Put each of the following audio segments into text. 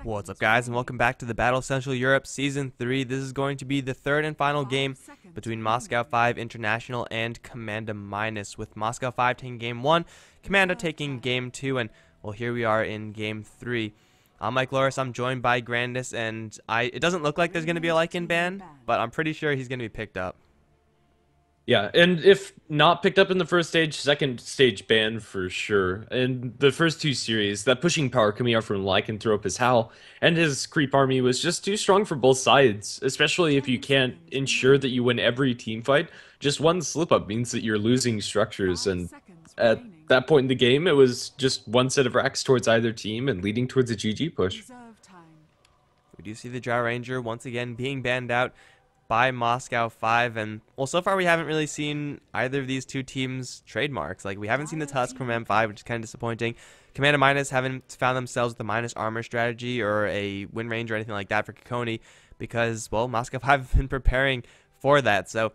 What's up, guys, and welcome back to the Battle Central Europe Season 3. This is going to be the third and final game between Moscow 5 International and Komanda Minus, with Moscow 5 taking Game 1, Komanda taking Game 2, and, well, here we are in Game 3. I'm Mike Loris, I'm joined by Grandis, and it doesn't look like there's going to be a Lycan ban, but I'm pretty sure he's going to be picked up. Yeah, and if not picked up in the first stage, second stage ban for sure. In the first two series, that pushing power coming out from Lycanthrope Hal and his creep army was just too strong for both sides, especially if you can't ensure that you win every team fight. Just one slip up means that you're losing structures, and at that point in the game, it was just one set of racks towards either team and leading towards a GG push. We do see the Drow Ranger once again being banned out by Moscow 5, and well, so far we haven't really seen either of these two teams' trademarks. Like, we haven't seen the Tusk from M5, which is kind of disappointing. Komanda Minus haven't found themselves with a minus armor strategy or a win range or anything like that for Kikoni, because, well, Moscow 5 have been preparing for that. So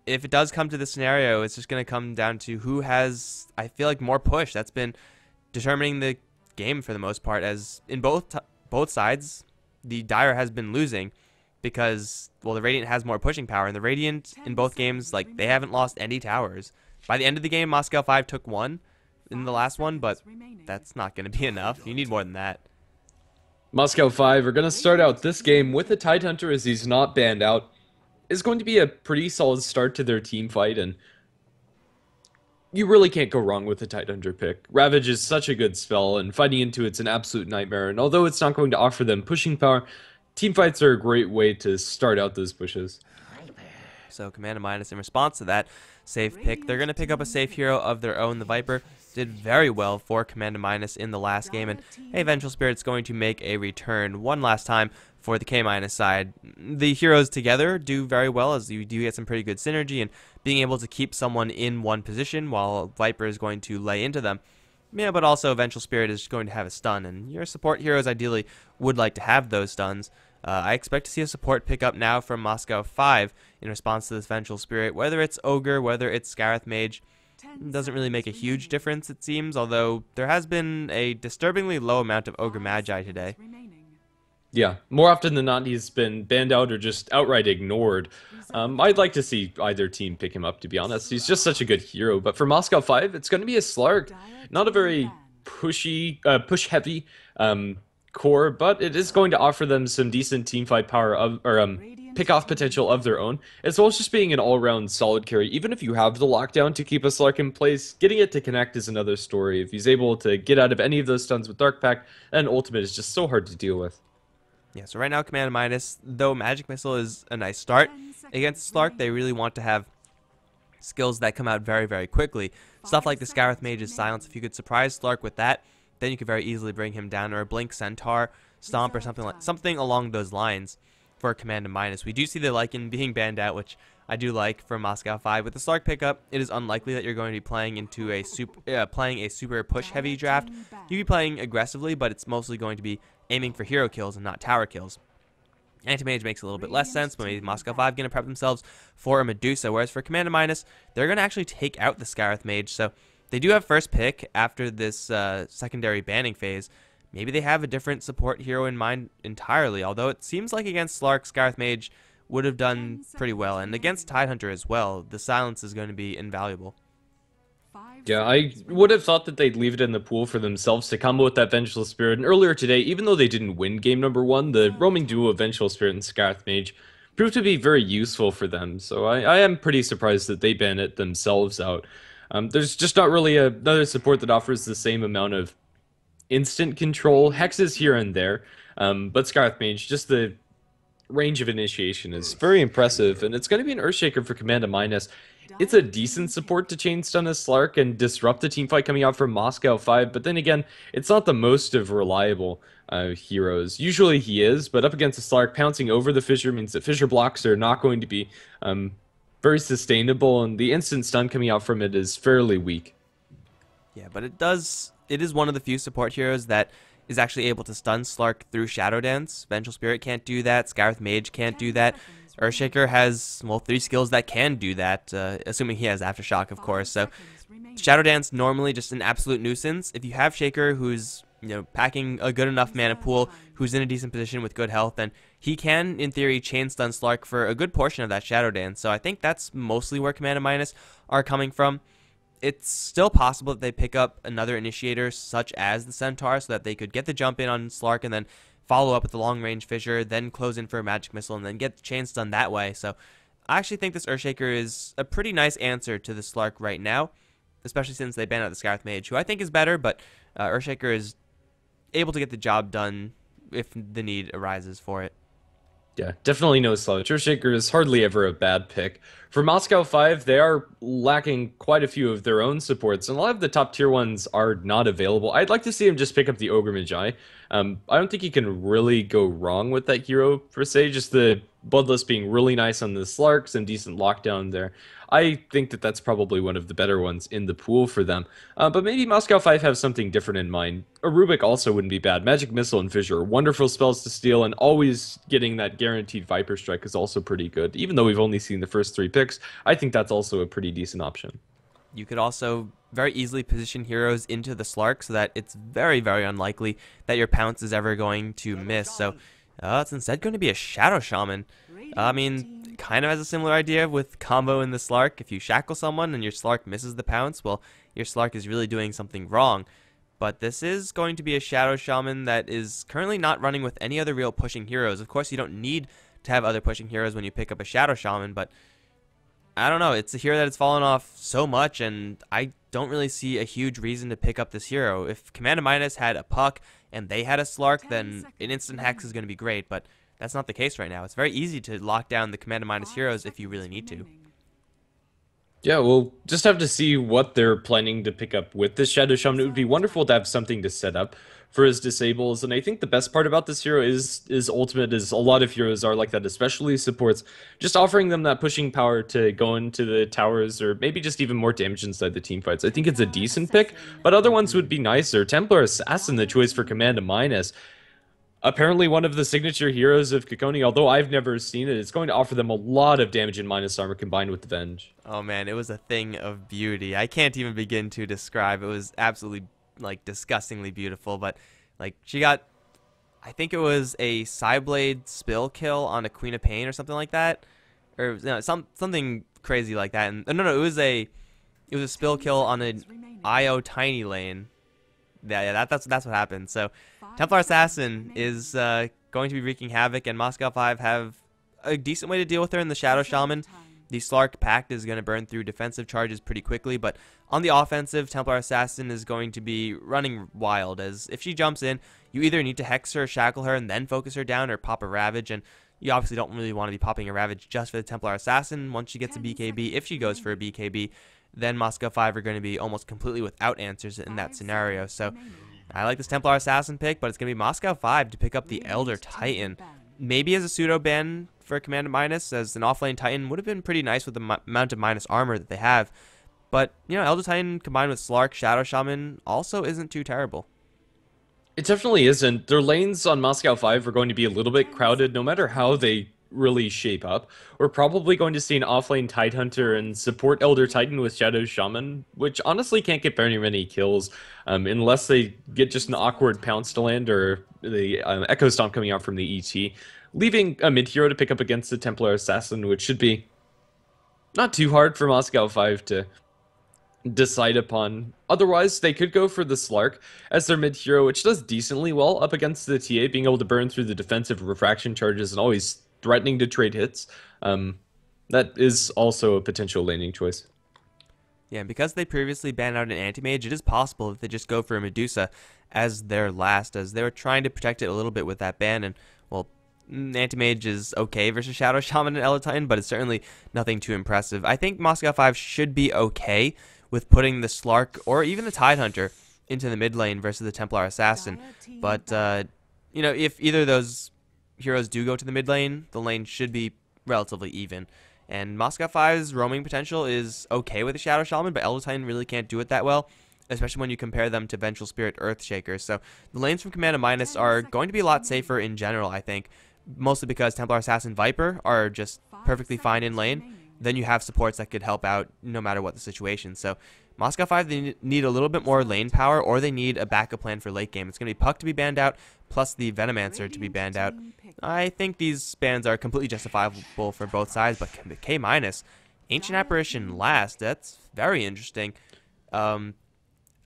if it does come to this scenario, it's just going to come down to who has, I feel like, more push. That's been determining the game for the most part, as in both sides, the Dire has been losing, because, well, the Radiant has more pushing power, and the Radiant in both games, like, they haven't lost any towers. By the end of the game, Moscow 5 took one in the last one, but that's not going to be enough. You need more than that. Moscow 5 are going to start out this game with a Tidehunter, as he's not banned out. It's going to be a pretty solid start to their team fight, and you really can't go wrong with the Tidehunter pick. Ravage is such a good spell, and fighting into it's an absolute nightmare, and although it's not going to offer them pushing power, team fights are a great way to start out those pushes. So Komanda Minus, in response to that safe pick, they're going to pick up a safe hero of their own. The Viper did very well for Komanda Minus in the last game, and hey, Vengeful Spirit's going to make a return one last time for the K- side. The heroes together do very well, as you do get some pretty good synergy, and being able to keep someone in one position while Viper is going to lay into them. Yeah, but also Vengeful Spirit is going to have a stun, and your support heroes ideally would like to have those stuns. I expect to see a support pick up now from Moscow 5 in response to this Vengeful Spirit. Whether it's Ogre, whether it's Scarith Mage, doesn't really make a huge difference, it seems, although there has been a disturbingly low amount of Ogre Magi today. Yeah, more often than not, he's been banned out or just outright ignored. I'd like to see either team pick him up, to be honest. He's just such a good hero. But for Moscow 5, it's going to be a Slark. Not a very push-heavy core, but it is going to offer them some decent team fight power pick-off potential of their own, as well as just being an all-around solid carry. Even if you have the lockdown to keep a Slark in place, getting it to connect is another story. If he's able to get out of any of those stuns with Dark Pact, then Ultimate is just so hard to deal with. Yeah, so right now, Komanda Minus, though Magic Missile is a nice start against Slark, they really want to have skills that come out very, very quickly. Stuff like the Scarith Mage's Silence. If you could surprise Slark with that, then you could very easily bring him down, or a Blink Centaur Stomp or something along those lines for Komanda Minus. We do see the Lycan being banned out, which I do like for Moscow 5. With the Slark pickup, it is unlikely that you're going to be playing into a super push heavy draft. You'll be playing aggressively, but it's mostly going to be aiming for hero kills and not tower kills. Anti-Mage makes a little bit less sense, but maybe Moscow 5 going to prep themselves for a Medusa, whereas for Komanda Minus, they're going to actually take out the Scarith Mage, so they do have first pick after this secondary banning phase. Maybe they have a different support hero in mind entirely, although it seems like against Slark, Scarith Mage would have done pretty well, and against Tidehunter as well, the silence is going to be invaluable. Yeah, I would have thought that they'd leave it in the pool for themselves to combo with that Vengeful Spirit, and earlier today, even though they didn't win game number 1, the roaming duo of Vengeful Spirit and Scarith Mage proved to be very useful for them, so I am pretty surprised that they ban it themselves out. There's just not really another support that offers the same amount of instant control. Hexes here and there, but Scarith Mage, just the range of initiation is very impressive, and it's going to be an Earthshaker for Komanda Minus. It's a decent support to chain stun a Slark and disrupt the team fight coming out from Moscow 5, but then again, it's not the most of reliable heroes. Usually he is, but up against a Slark, pouncing over the Fissure means that Fissure blocks are not going to be very sustainable, and the instant stun coming out from it is fairly weak. Yeah, but it is one of the few support heroes that is actually able to stun Slark through Shadow Dance. Vengeful Spirit can't do that. Scarith Mage can't do that. Earthshaker has, well, 3 skills that can do that, assuming he has Aftershock, of course. So Shadow Dance, normally just an absolute nuisance. If you have Shaker, who's packing a good enough mana pool, who's in a decent position with good health, and he can, in theory, chain stun Slark for a good portion of that Shadow Dance. So I think that's mostly where Komanda Minus are coming from. It's still possible that they pick up another initiator, such as the Centaur, so that they could get the jump in on Slark and then follow up with the long-range Fissure, then close in for a Magic Missile, and then get the chain stun that way. So I actually think this Earthshaker is a pretty nice answer to the Slark right now, especially since they banned out the Scarth Mage, who I think is better, but Earthshaker is able to get the job done if the need arises for it. Yeah, definitely no slouch. Earthshaker is hardly ever a bad pick. For Moscow 5, they are lacking quite a few of their own supports, and a lot of the top tier ones are not available. I'd like to see him just pick up the Ogre Magi. I don't think he can really go wrong with that hero, per se. Just the Bloodlust being really nice on the Slarks and decent lockdown there. I think that that's probably one of the better ones in the pool for them. But maybe Moscow 5 have something different in mind. A Rubik also wouldn't be bad. Magic Missile and Fissure, wonderful spells to steal, and always getting that guaranteed Viper Strike is also pretty good. Even though we've only seen the first 3 picks, I think that's also a pretty decent option. You could also very easily position heroes into the Slark so that it's very, very unlikely that your Pounce is ever going to miss. So it's instead going to be a Shadow Shaman. I mean, kind of has a similar idea with combo in the Slark. If you shackle someone and your Slark misses the Pounce, well, your Slark is really doing something wrong. But this is going to be a Shadow Shaman that is currently not running with any other real pushing heroes. Of course, you don't need to have other pushing heroes when you pick up a Shadow Shaman, but I don't know. It's a hero that has fallen off so much, and I don't really see a huge reason to pick up this hero. If Komanda Minus had a Puck and they had a Slark, then an instant Hex is going to be great, but that's not the case right now. It's very easy to lock down the Komanda Minus heroes if you really need to. Yeah, we'll just have to see what they're planning to pick up with this Shadow Shaman. It would be wonderful to have something to set up for his disables, and I think the best part about this hero is ultimate, is a lot of heroes are like that, especially supports, just offering them that pushing power to go into the towers, or maybe just even more damage inside the team fights. I think it's a decent pick, but other ones would be nicer. Templar Assassin, the choice for Komanda Minus. Apparently one of the signature heroes of Kikoni, although I've never seen it, it's going to offer them a lot of damage in minus armor combined with the Venge. Oh man, it was a thing of beauty. I can't even begin to describe. It was absolutely, like, disgustingly beautiful, but, like, she got, I think it was a Psyblade spill kill on a Queen of Pain or something like that, or something crazy like that. And no, it was a spill kill on an IO Tiny Lane. Yeah, that's what happened. So Templar Assassin is going to be wreaking havoc, and Moscow 5 have a decent way to deal with her in the Shadow Shaman. The Slark Pact is going to burn through defensive charges pretty quickly, but on the offensive, Templar Assassin is going to be running wild, as if she jumps in, you either need to Hex her, shackle her, and then focus her down, or pop a Ravage, and you obviously don't really want to be popping a Ravage just for the Templar Assassin. Once she gets a BKB, if she goes for a BKB, then Moscow 5 are going to be almost completely without answers in that scenario. So I like this Templar Assassin pick, but it's going to be Moscow 5 to pick up the Elder Titan. Maybe as a pseudo ban for Komanda Minus, as an offlane Titan would have been pretty nice with the amount of minus armor that they have. But, Elder Titan combined with Slark, Shadow Shaman also isn't too terrible. It definitely isn't. Their lanes on Moscow 5 are going to be a little bit crowded no matter how they really shape up. We're probably going to see an offlane Tidehunter and support Elder Titan with Shadow Shaman, which honestly can't get very many kills unless they get just an awkward Pounce to land, or the Echo Stomp coming out from the ET, leaving a mid-hero to pick up against the Templar Assassin, which should be not too hard for Moscow 5 to decide upon. Otherwise, they could go for the Slark as their mid-hero, which does decently well up against the TA, being able to burn through the defensive refraction charges and always threatening to trade hits. That is also a potential laning choice. Yeah, and because they previously banned out an anti-mage, it is possible that they just go for a Medusa as their last, as they were trying to protect it a little bit with that ban. And, well, anti-mage is okay versus Shadow Shaman and Elder Titan, but it's certainly nothing too impressive. I think Moscow 5 should be okay with putting the Slark or even the Tidehunter into the mid lane versus the Templar Assassin. But, if either of those heroes do go to the mid lane, the lane should be relatively even. And Moscow 5's roaming potential is okay with the Shadow Shaman, but Elder Titan really can't do it that well, especially when you compare them to Vengeful Spirit Earthshaker. So the lanes from Komanda Minus are going to be a lot safer in general, I think, mostly because Templar Assassin Viper are just perfectly fine in lane, then you have supports that could help out no matter what the situation. So Moscow 5, they need a little bit more lane power, or they need a backup plan for late game. It's going to be Puck to be banned out, plus the Venomancer to be banned out. I think these bans are completely justifiable for both sides, but K-, Ancient Apparition last, that's very interesting.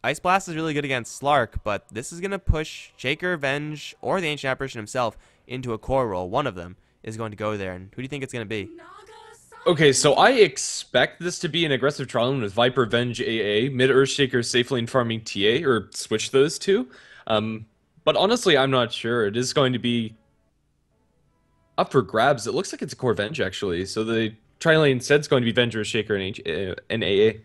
Ice Blast is really good against Slark, but this is going to push Shaker, Venge, or the Ancient Apparition himself into a core role. One of them is going to go there, and who do you think it's going to be? Okay, so I expect this to be an aggressive trial with Viper, Venge, AA, mid Earthshaker, safe lane farming TA, or switch those two. But honestly, I'm not sure. It is going to be up for grabs. It looks like it's a core Venge, actually. So the trial lane instead is going to be Venge, Earthshaker, and AA.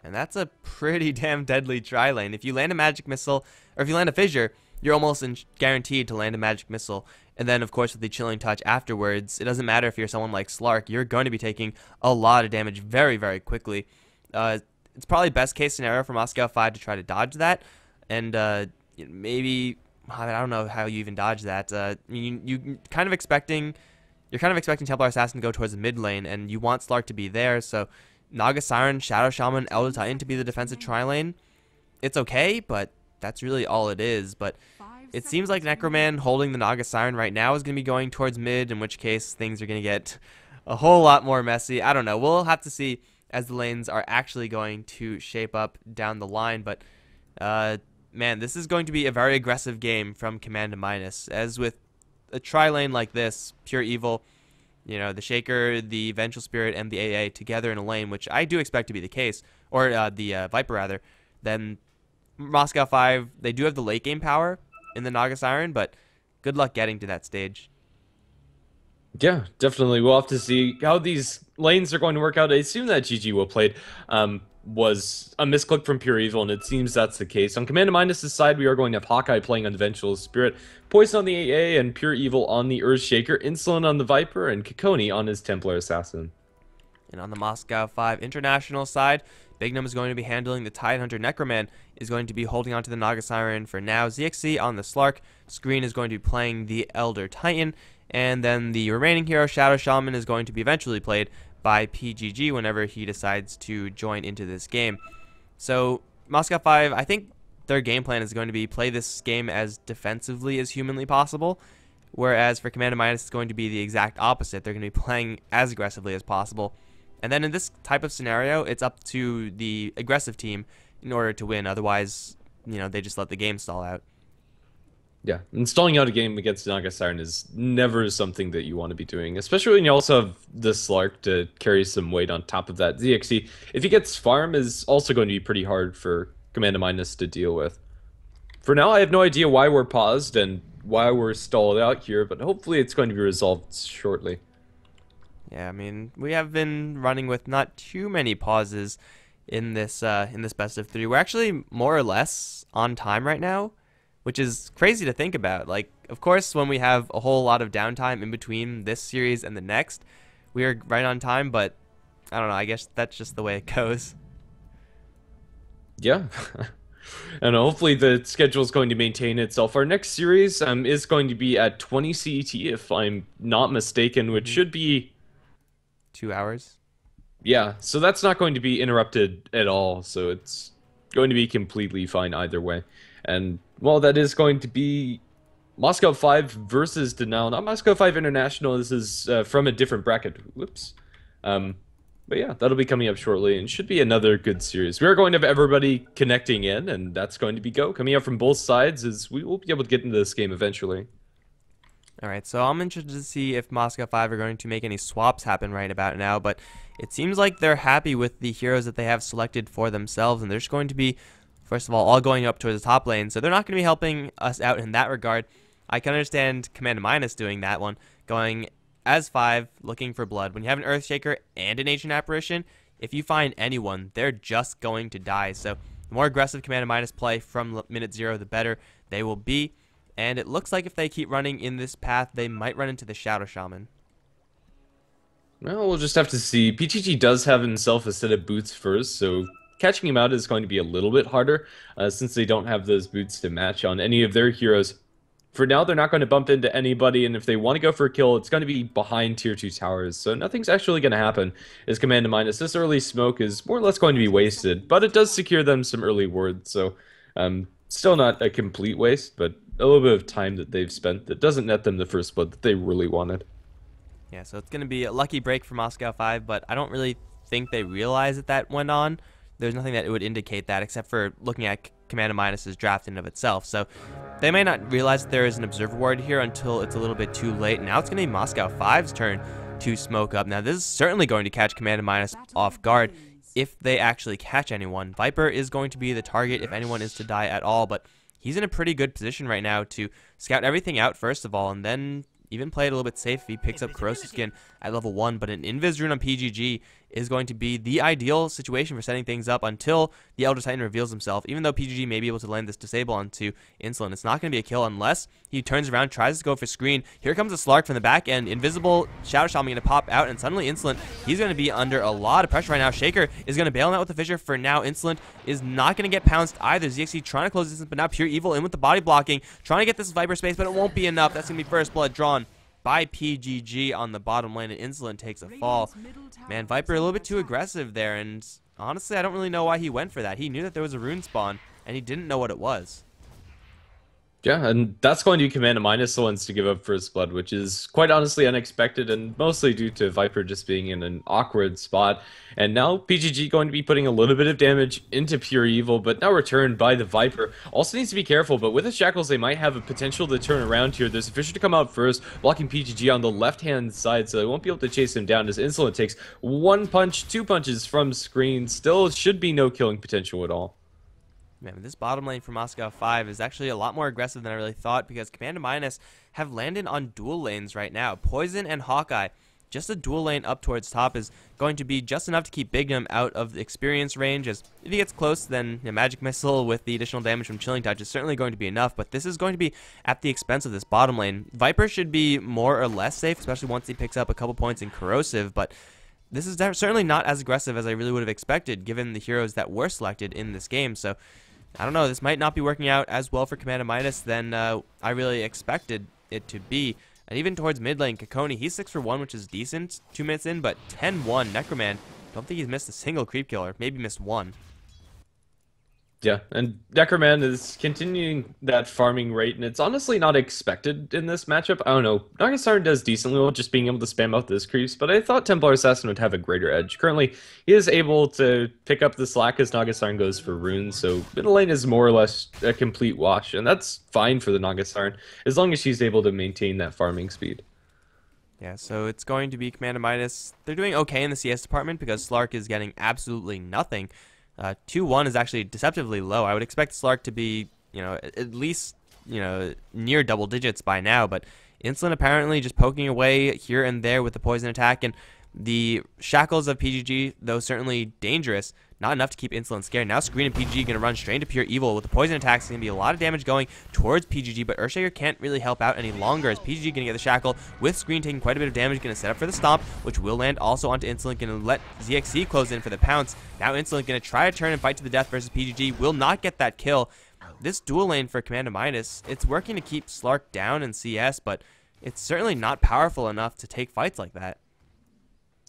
And that's a pretty damn deadly tri-lane. If you land a magic missile, or if you land a fissure, you're almost guaranteed to land a magic missile. And then, of course, with the chilling touch afterwards, it doesn't matter if you're someone like Slark, you're going to be taking a lot of damage very, very quickly. It's probably best case scenario for Moscow 5 to try to dodge that. And maybe, I don't know how you even dodge that. You're kind of expecting Templar Assassin to go towards the mid lane, and you want Slark to be there, so Naga Siren, Shadow Shaman, Elder Titan to be the defensive tri-lane. It's okay, but that's really all it is. But it seems like Necroman holding the Naga Siren right now is going to be going towards mid, in which case things are going to get a whole lot more messy. I don't know. We'll have to see as the lanes are actually going to shape up down the line. But, man, this is going to be a very aggressive game from Komanda-. As with a tri-lane like this, Pure Evil, you know, the Shaker, the Vengeful Spirit, and the AA together in a lane, which I do expect to be the case, or the Viper rather, then Moscow 5, they do have the late game power in the Naga Siren, but good luck getting to that stage. Yeah, definitely. We'll have to see how these lanes are going to work out. I assume that GG will played was a misclick from Pure Evil, and it seems that's the case. On Komanda-'s side, we are going to have Hawkeye playing on the Vengeful Spirit, Poison on the AA, and Pure Evil on the Earthshaker, Insolent on the Viper, and Kikoni on his Templar Assassin. And on the Moscow 5 international side, Bignum is going to be handling the Tidehunter. Necroman is going to be holding on to the Naga Siren for now. ZXC on the Slark. Screen is going to be playing the Elder Titan. And then the remaining hero, Shadow Shaman, is going to be eventually played by PGG whenever he decides to join into this game. So Moscow 5, I think their game plan is going to be play this game as defensively as humanly possible, whereas for Komanda-, it's going to be the exact opposite. They're going to be playing as aggressively as possible. And then in this type of scenario, it's up to the aggressive team in order to win. Otherwise, you know, they just let the game stall out. Yeah, and stalling out a game against Naga Siren is never something that you want to be doing, especially when you also have the Slark to carry some weight on top of that. ZXC, if he gets farm, is also going to be pretty hard for Komanda- to deal with. For now, I have no idea why we're paused and why we're stalled out here, but hopefully it's going to be resolved shortly. Yeah, I mean, we have been running with not too many pauses in this best of 3. We're actually more or less on time right now, which is crazy to think about. Like, of course, when we have a whole lot of downtime in between this series and the next, we are right on time, but I don't know, I guess that's just the way it goes. Yeah. And hopefully the schedule is going to maintain itself. Our next series is going to be at 20 CET, if I'm not mistaken, which should be 2 hours. Yeah, so that's not going to be interrupted at all, so it's going to be completely fine either way. And, well, that is going to be Moscow 5 versus Denial. Not Moscow 5 International, this is from a different bracket. Whoops. But yeah, that'll be coming up shortly, and should be another good series. We are going to have everybody connecting in, and that's going to be Go. Coming up from both sides, is we will be able to get into this game eventually. Alright, so I'm interested to see if Moscow 5 are going to make any swaps happen right about now, but it seems like they're happy with the heroes that they have selected for themselves, and they're just going to be, first of all going up towards the top lane, so they're not going to be helping us out in that regard. I can understand Komanda- doing that one, going as 5, looking for blood. When you have an Earthshaker and an Ancient Apparition, if you find anyone, they're just going to die, so the more aggressive Komanda- play from minute 0, the better they will be. And it looks like if they keep running in this path, they might run into the Shadow Shaman. Well, we'll just have to see. PTG does have himself a set of boots first, so catching him out is going to be a little bit harder, since they don't have those boots to match on any of their heroes. for now, they're not going to bump into anybody, and if they want to go for a kill, it's going to be behind tier 2 towers, so nothing's actually going to happen. As Komanda minus, this early smoke is more or less going to be wasted, but it does secure them some early wards, so still not a complete waste, but a little bit of time that they've spent that doesn't net them the first blood that they really wanted. Yeah, so it's going to be a lucky break for Moscow 5, but I don't really think they realize that went on. There's nothing that would indicate that except for looking at Komanda Minus's draft in of itself. So they may not realize that there is an observer ward here until it's a little bit too late. Now it's going to be Moscow 5's turn to smoke up. Now this is certainly going to catch Komanda Minus off guard if they actually catch anyone. Viper is going to be the target if anyone is to die at all, but he's in a pretty good position right now to scout everything out first of all, and then even play it a little bit safe if he picks up Corrosive Skin at level 1, but an Invis rune on PGG is going to be the ideal situation for setting things up until the Elder Titan reveals himself. Even though PGG may be able to land this disable onto Insolent, it's not going to be a kill unless he turns around, tries to go for screen. Here comes a Slark from the back end. Invisible Shadow Shaman going to pop out, and suddenly Insolent, he's going to be under a lot of pressure right now. Shaker is going to bail him out with the Fissure for now. Insolent is not going to get pounced either. ZXC trying to close distance, but now Pure Evil in with the body blocking, trying to get this Viper space, but it won't be enough. That's going to be first blood drawn by PGG on the bottom lane, and Insolent takes a fall. Man, Viper a little bit too aggressive there, and honestly, I don't really know why he went for that. He knew that there was a rune spawn, and he didn't know what it was. Yeah, and that's going to be Komanda Minus the ones to give up first blood, which is quite honestly unexpected and mostly due to Viper just being in an awkward spot. And now PGG going to be putting a little bit of damage into Pure Evil, but now returned by the Viper. Also needs to be careful, but with the Shackles, they might have a potential to turn around here. There's a Fissure to come out first, blocking PGG on the left-hand side, so they won't be able to chase him down as Insolent takes one punch, two punches from screen. Still should be no killing potential at all. Man, this bottom lane for Moscow 5 is actually a lot more aggressive than I really thought, because Komanda Minus have landed on dual lanes right now. Poison and Hawkeye. Just a dual lane up towards top is going to be just enough to keep Bignum out of the experience range, as if he gets close, then a Magic Missile with the additional damage from Chilling Touch is certainly going to be enough, but this is going to be at the expense of this bottom lane. Viper should be more or less safe, especially once he picks up a couple points in Corrosive, but this is certainly not as aggressive as I really would have expected, given the heroes that were selected in this game, so I don't know, this might not be working out as well for Komanda Minus than I really expected it to be. And even towards mid lane, Kakoni, he's 6 for 1, which is decent 2 minutes in, but 10-1. Necroman, don't think he's missed a single creep killer, maybe missed one. Yeah, and Necroman is continuing that farming rate, and it's honestly not expected in this matchup. I don't know, Nagasarn does decently well just being able to spam out those creeps, but I thought Templar Assassin would have a greater edge. Currently, he is able to pick up the slack as Nagasarn goes for runes, so middle lane is more or less a complete wash, and that's fine for the Nagasarn, as long as she's able to maintain that farming speed. Yeah, so it's going to be Komanda Minus. They're doing okay in the CS department because Slark is getting absolutely nothing. 2-1 is actually deceptively low. I would expect Slark to be, at least, near double digits by now, but Insolent apparently just poking away here and there with the poison attack, and the shackles of PGG, though certainly dangerous, not enough to keep Insolent scared. Now Screen and PGG going to run straight into Pure Evil with the poison attacks. Going to be a lot of damage going towards PGG, but Earthshaker can't really help out any longer as PGG going to get the shackle with Screen taking quite a bit of damage. Going to set up for the stomp, which will land also onto Insolent. Going to let ZXC close in for the pounce. Now Insolent going to try to turn and fight to the death versus PGG. Will not get that kill. This dual lane for Komanda Minus, it's working to keep Slark down in CS, but it's certainly not powerful enough to take fights like that.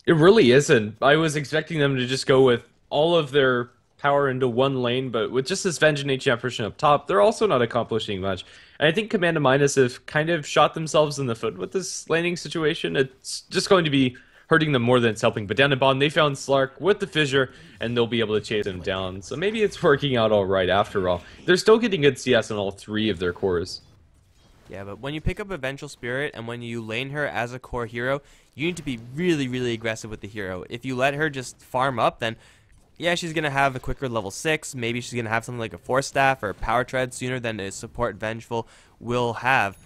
It really isn't. I was expecting them to just go with all of their power into one lane, but with just this Venge and HM pushing up top, they're also not accomplishing much. And I think Komanda Minus have kind of shot themselves in the foot with this laning situation. It's just going to be hurting them more than it's helping. But down at bottom, they found Slark with the Fissure, and they'll be able to chase him down. So maybe it's working out all right after all. They're still getting good CS on all 3 of their cores. Yeah, but when you pick up a Vengeful Spirit and when you lane her as a core hero, you need to be really, really aggressive with the hero. If you let her just farm up, then yeah, she's going to have a quicker level 6. Maybe she's going to have something like a Force Staff or Power Tread sooner than a support Vengeful will have.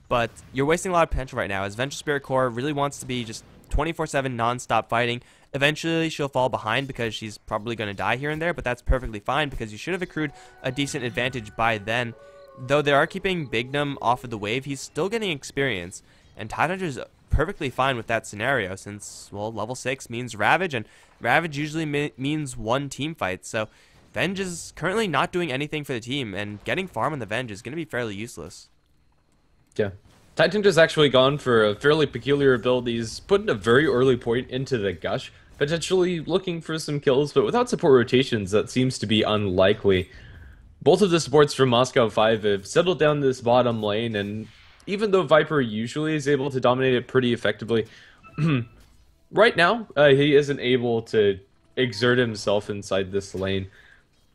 But you're wasting a lot of potential right now, as Vengeful Spirit Core really wants to be just 24/7 non-stop fighting. Eventually, she'll fall behind because she's probably going to die here and there, but that's perfectly fine because you should have accrued a decent advantage by then. Though they are keeping Bignum off of the wave, he's still getting experience, and Tidehunter's perfectly fine with that scenario since, well, level 6 means Ravage, and Ravage usually means one team fight, so Venge is currently not doing anything for the team, and getting farm on the Venge is going to be fairly useless. Yeah. Titan has actually gone for a fairly peculiar ability. He's put in a very early point into the Gush, potentially looking for some kills, but without support rotations, that seems to be unlikely. Both of the supports from Moscow 5 have settled down this bottom lane, and even though Viper usually is able to dominate it pretty effectively, right now, he isn't able to exert himself inside this lane.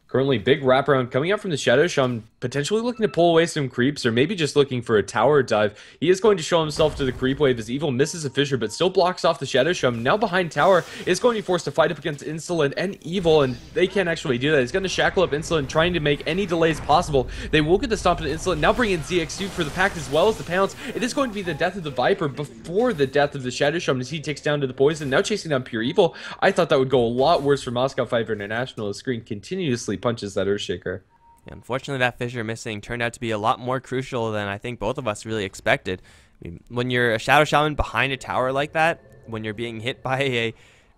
Currently, big wraparound coming out from the Shadow Shaman, potentially looking to pull away some creeps, or maybe just looking for a tower dive. He is going to show himself to the creep wave as Evil misses a Fissure, but still blocks off the Shadow Shaman. Now behind tower, is going to be forced to fight up against Insolent and Evil, and they can't actually do that. He's going to shackle up Insolent, trying to make any delays possible. They will get the stomp on Insolent, now bring in ZX2 for the pact as well as the pounce. It is going to be the death of the Viper before the death of the Shadow Shaman as he takes down to the poison. Now chasing down Pure Evil. I thought that would go a lot worse for Moscow 5 International. The screen continuously punches that Earthshaker. Unfortunately, that Fissure missing turned out to be a lot more crucial than I think both of us really expected. I mean, when you're a Shadow Shaman behind a tower like that, when you're being hit by a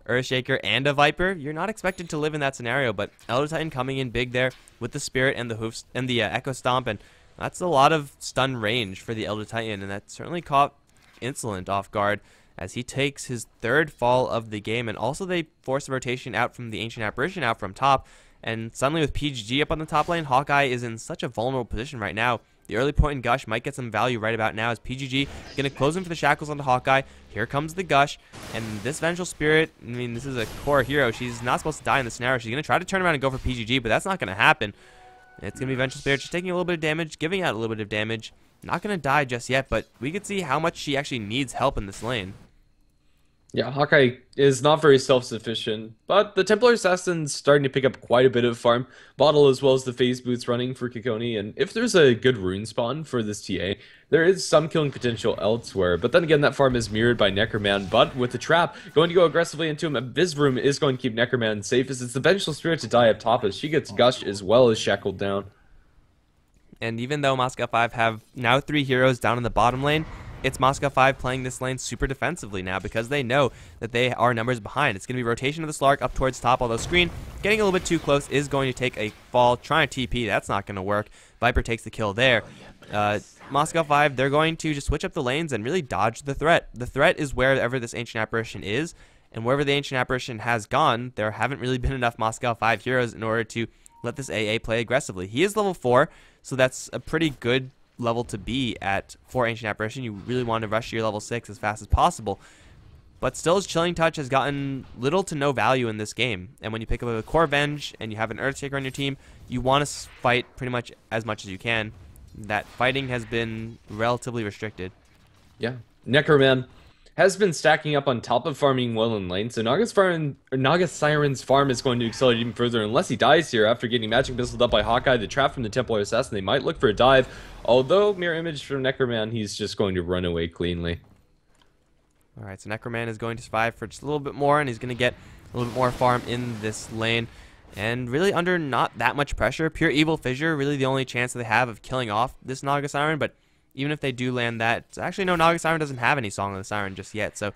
Earthshaker and a Viper, you're not expected to live in that scenario. But Elder Titan coming in big there with the Spirit and the Hoofs and the Echo Stomp, and that's a lot of stun range for the Elder Titan, and that certainly caught Insolent off guard as he takes his third fall of the game. And also they force a rotation out from the Ancient Apparition out from top. And suddenly with PGG up on the top lane, Hawkeye is in such a vulnerable position right now. The early point in Gush might get some value right about now as PGG going to close him for the shackles onto Hawkeye. Here comes the Gush. And this Vengeful Spirit, I mean, this is a core hero. She's not supposed to die in this scenario. She's going to try to turn around and go for PGG, but that's not going to happen. It's going to be Vengeful Spirit. She's taking a little bit of damage, giving out a little bit of damage. Not going to die just yet, but we can see how much she actually needs help in this lane. Yeah, Hawkeye is not very self-sufficient, but the Templar Assassin's starting to pick up quite a bit of farm. Bottle as well as the Phase Boots running for Kikoni, and if there's a good rune spawn for this TA, there is some killing potential elsewhere. But then again, that farm is mirrored by Necroman, but with the trap going to go aggressively into him, Visroom is going to keep Necroman safe as it's the Vengeful Spirit to die up top as she gets gushed as well as shackled down. And even though Moscow 5 have now 3 heroes down in the bottom lane, it's Moscow 5 playing this lane super defensively now because they know that they are numbers behind. It's going to be rotation of the Slark up towards top, although Screen getting a little bit too close is going to take a fall. Trying to TP, that's not going to work. Viper takes the kill there. Moscow 5, they're going to just switch up the lanes and really dodge the threat. The threat is wherever this Ancient Apparition is, and wherever the Ancient Apparition has gone, there haven't really been enough Moscow 5 heroes in order to let this AA play aggressively. He is level 4, so that's a pretty good level to be at for Ancient Apparition. You really want to rush to your level 6 as fast as possible. But still, his Chilling Touch has gotten little to no value in this game. And when you pick up a Core Venge and you have an Earthshaker on your team, you want to fight pretty much as you can. That fighting has been relatively restricted. Yeah. Necroman has been stacking up on top of farming well in lane, so Naga Siren's farm is going to accelerate even further unless he dies here after getting magic missiled up by Hawkeye. The trap from the Templar Assassin, they might look for a dive, although mirror image from Necroman, he's just going to run away cleanly. Alright, so Necroman is going to survive for just a little bit more, and he's going to get a little bit more farm in this lane. And really under not that much pressure. Pure Evil Fissure, really the only chance that they have of killing off this Naga Siren, but even if they do land that, actually no, Naga Siren doesn't have any Song of the Siren just yet, so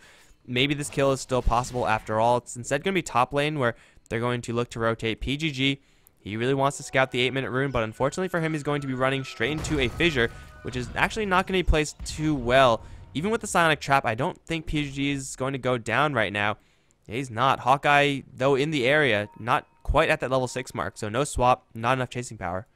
maybe this kill is still possible after all. It's instead going to be top lane where they're going to look to rotate PGG. He really wants to scout the 8-minute rune, but unfortunately for him, he's going to be running straight into a Fissure, which is actually not going to be placed too well. Even with the Psionic Trap, I don't think PGG is going to go down right now. He's not. Hawkeye, though in the area, not quite at that level 6 mark, so no swap, not enough chasing power.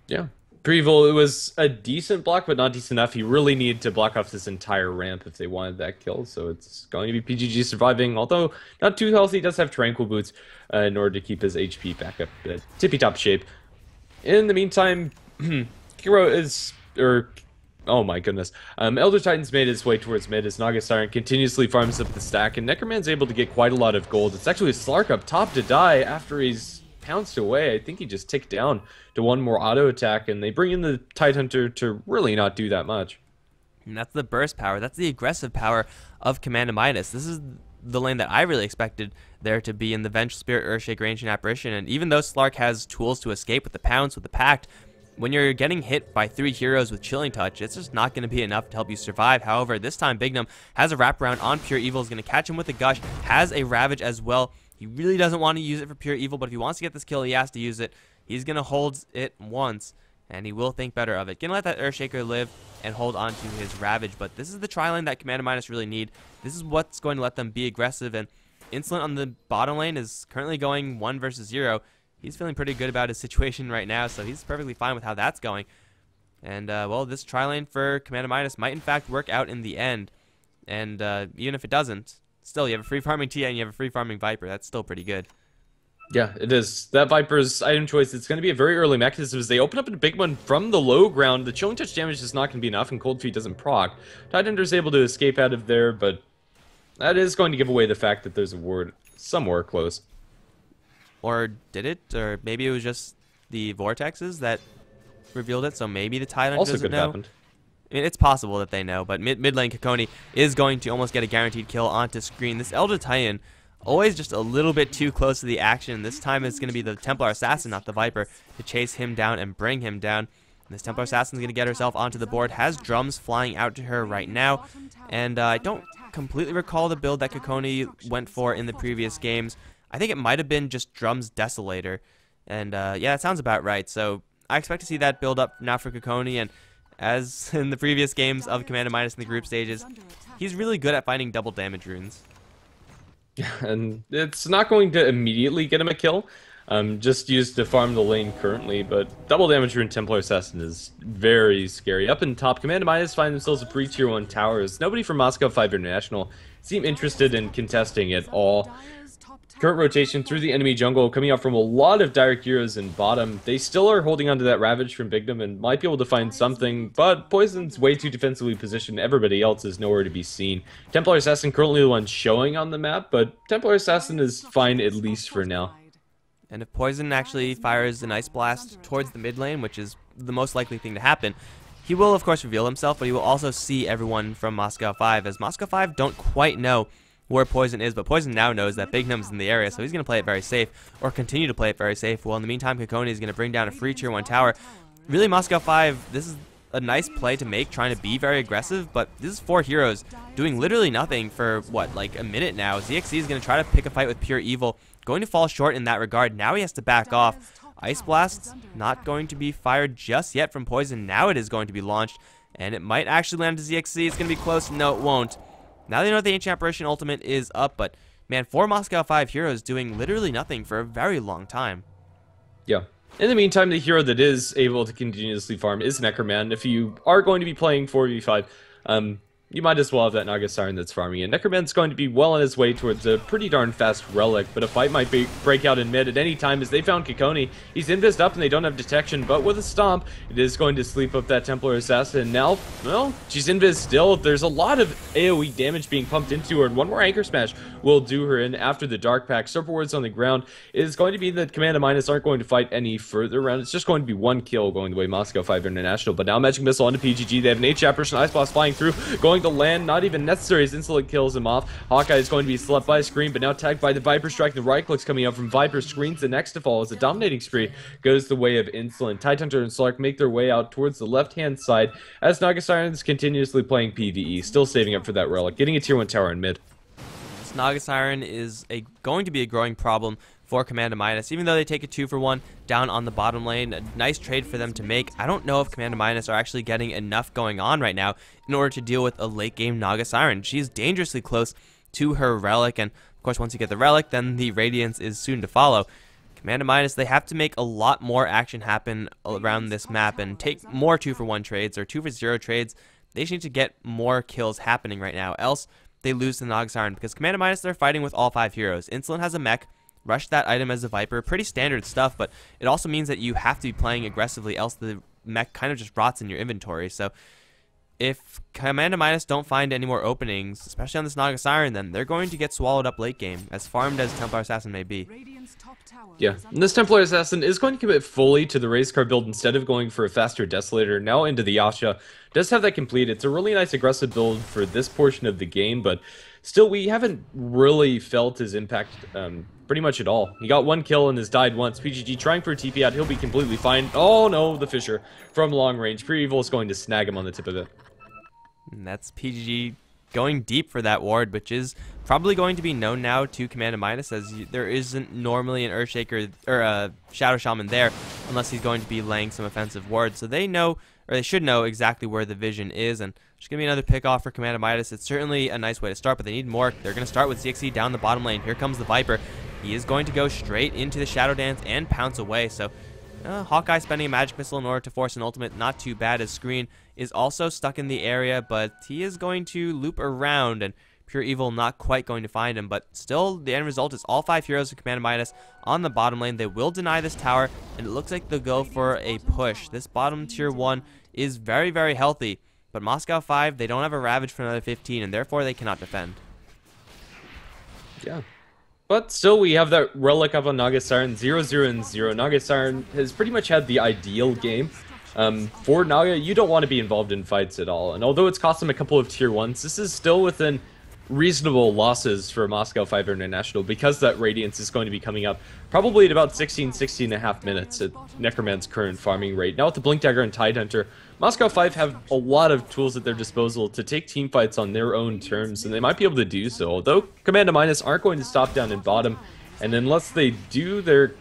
Yeah. Preval, it was a decent block, but not decent enough. He really needed to block off this entire ramp if they wanted that kill, so it's going to be PGG surviving, although not too healthy. He does have Tranquil Boots in order to keep his HP back up at tippy-top shape. In the meantime, Kiro is, oh my goodness. Elder Titan's made his way towards mid as Naga Siren continuously farms up the stack, and Necroman's able to get quite a lot of gold. It's actually Slark up top to die after he's pounced away. I think he just ticked down to one more auto attack, and they bring in the Tidehunter to really not do that much. And that's the burst power. That's the aggressive power of Komanda Midas. This is the lane that I really expected there to be in the Vengeful Spirit, Earthshaker, Ancient Apparition. And even though Slark has tools to escape with the pounce, with the pact, when you're getting hit by 3 heroes with Chilling Touch, it's just not going to be enough to help you survive. However, this time Bignum has a wraparound on Pure Evil, is going to catch him with a Gush, has a Ravage as well. He really doesn't want to use it for Pure Evil, but if he wants to get this kill, he has to use it. He's going to hold it once, and he will think better of it. Gonna let that Earthshaker live and hold on to his Ravage, but this is the tri-lane that Komanda Minus really need. This is what's going to let them be aggressive, and Insolent on the bottom lane is currently going 1 versus 0. He's feeling pretty good about his situation right now, so he's perfectly fine with how that's going. And, well, this tri-lane for Komanda Minus might in fact work out in the end. And even if it doesn't, still, you have a free farming Tia and you have a free farming Viper. That's still pretty good. Yeah, it is. That Viper's item choice, it's going to be a very early mechanism as they open up a big one from the low ground. The chilling touch damage is not going to be enough, and Cold Feet doesn't proc. Tidehunter's able to escape out of there, but that is going to give away the fact that there's a ward somewhere close. Or did it? Or maybe it was just the vortexes that revealed it, so maybe the Tidehunter Also doesn't could have know. happened. I mean, it's possible that they know, but mid lane Kokoni is going to almost get a guaranteed kill onto screen. This Elder Titan, always just a little bit too close to the action. This time it's going to be the Templar Assassin, not the Viper, to chase him down and bring him down. And this Templar Assassin is going to get herself onto the board, has drums flying out to her right now. And I don't completely recall the build that Kokoni went for in the previous games. I think it might have been just drums Desolator. And yeah, that sounds about right. So I expect to see that build up now for Kokoni, and as in the previous games of Komanda Minus in the group stages, he's really good at finding double damage runes. And it's not going to immediately get him a kill, just used to farm the lane currently, but double damage rune Templar Assassin is very scary. Up in top, Komanda Minus find themselves a free tier 1 towers. Nobody from Moscow 5 International seem interested in contesting at all. Current rotation through the enemy jungle coming out from a lot of direct heroes in bottom. They still are holding onto that Ravage from Bignum and might be able to find something, but Poison's way too defensively positioned. Everybody else is nowhere to be seen. Templar Assassin currently the one showing on the map, but Templar Assassin is fine at least for now. And if Poison actually fires an Ice Blast towards the mid lane, which is the most likely thing to happen, he will of course reveal himself, but he will also see everyone from Moscow 5, as Moscow 5 don't quite know where Poison is, but Poison now knows that Bignum's in the area, so he's going to play it very safe, or continue to play it very safe. Well, in the meantime, Kokoni is going to bring down a free tier 1 tower. Really, Moscow 5, this is a nice play to make, trying to be very aggressive, but this is 4 heroes doing literally nothing for, what, like a minute now. ZXC is going to try to pick a fight with Pure Evil, going to fall short in that regard. Now he has to back off. Ice Blast not going to be fired just yet from Poison. Now it is going to be launched, and it might actually land to ZXC. It's going to be close. No, it won't. Now they know the Ancient Apparition ultimate is up, but man, 4 Moscow 5 heroes doing literally nothing for a very long time. Yeah. In the meantime, the hero that is able to continuously farm is Necroman. If you are going to be playing 4v5, you might as well have that Naga Siren that's farming it. Necroman's going to be well on his way towards a pretty darn fast relic, but a fight might break out in mid at any time as they found Kokoni. He's invised up and they don't have detection, but with a stomp, it is going to sleep up that Templar Assassin. Now, well, she's invis still. There's a lot of AoE damage being pumped into her, and one more Anchor Smash will do her in after the Dark Pack. Serpent Wards on the ground. It is going to be that Komanda Minus aren't going to fight any further around. It's just going to be 1 kill going the way Moscow 5 International, but now Magic Missile onto PGG. They have an Ancient Apparition Ice Blast flying through, going to land, not even necessary as Insolent kills him off. Hawkeye is going to be slept by a screen, but now tagged by the Viper Strike. The right clicks coming out from Viper screens the next to fall as the dominating spree goes the way of Insolent. Tidehunter and Slark make their way out towards the left-hand side as Naga Siren is continuously playing PvE, still saving up for that relic, getting a tier 1 tower in mid. This Naga Siren is going to be a growing problem for Komanda Minus, even though they take a 2-for-1 down on the bottom lane. A nice trade for them to make. I don't know if Komanda Minus are actually getting enough going on right now in order to deal with a late game Naga Siren. She's dangerously close to her relic, and of course once you get the relic, then the Radiance is soon to follow. Komanda Minus, they have to make a lot more action happen around this map and take more 2-for-1 trades or 2-for-0 trades. They just need to get more kills happening right now, else they lose to the Naga Siren, because Komanda Minus, they're fighting with all 5 heroes. Insolent has a mech. Rush that item as a Viper. Pretty standard stuff, but it also means that you have to be playing aggressively, else the mech kind of just rots in your inventory. So if Komanda Minus don't find any more openings, especially on this Naga Siren, then they're going to get swallowed up late game, as farmed as Templar Assassin may be. Yeah, and this Templar Assassin is going to commit fully to the race car build instead of going for a faster Desolator, now into the Yasha. Does have that complete. It's a really nice aggressive build for this portion of the game, but still we haven't really felt his impact pretty much at all. He got 1 kill and has died once. PGG trying for a TP out, he'll be completely fine. Oh no, the Fisher from long range. Pure Evil is going to snag him on the tip of it. And that's PGG going deep for that ward, which is probably going to be known now to Komanda Minus, as there isn't normally an Earthshaker or a Shadow Shaman there unless he's going to be laying some offensive wards. So they know, or they should know exactly where the vision is, and there's going to be another pick off for Komanda Minus. It's certainly a nice way to start, but they need more. They're going to start with ZXC down the bottom lane. Here comes the Viper. He is going to go straight into the Shadow Dance and pounce away. So Hawkeye spending a magic missile in order to force an ultimate, not too bad. His screen is also stuck in the area, but he is going to loop around, and Pure Evil not quite going to find him. But still, the end result is all 5 heroes of Komanda Minus on the bottom lane. They will deny this tower, and it looks like they'll go for a push. This bottom tier 1 is very, very healthy, but Moscow 5, they don't have a Ravage for another 15, and therefore they cannot defend. Yeah. But still, we have that relic up on Naga Siren, 0-0 and 0. Naga Siren has pretty much had the ideal game. For Naga, you don't want to be involved in fights at all. And although it's cost them a couple of tier 1s, this is still within reasonable losses for Moscow 5 International, because that Radiance is going to be coming up probably at about 16.5 minutes at Necroman's current farming rate. Now with the Blink Dagger and Tidehunter, Moscow 5 have a lot of tools at their disposal to take team fights on their own terms, and they might be able to do so, although Komanda Minus aren't going to stop down in bottom, and unless they do their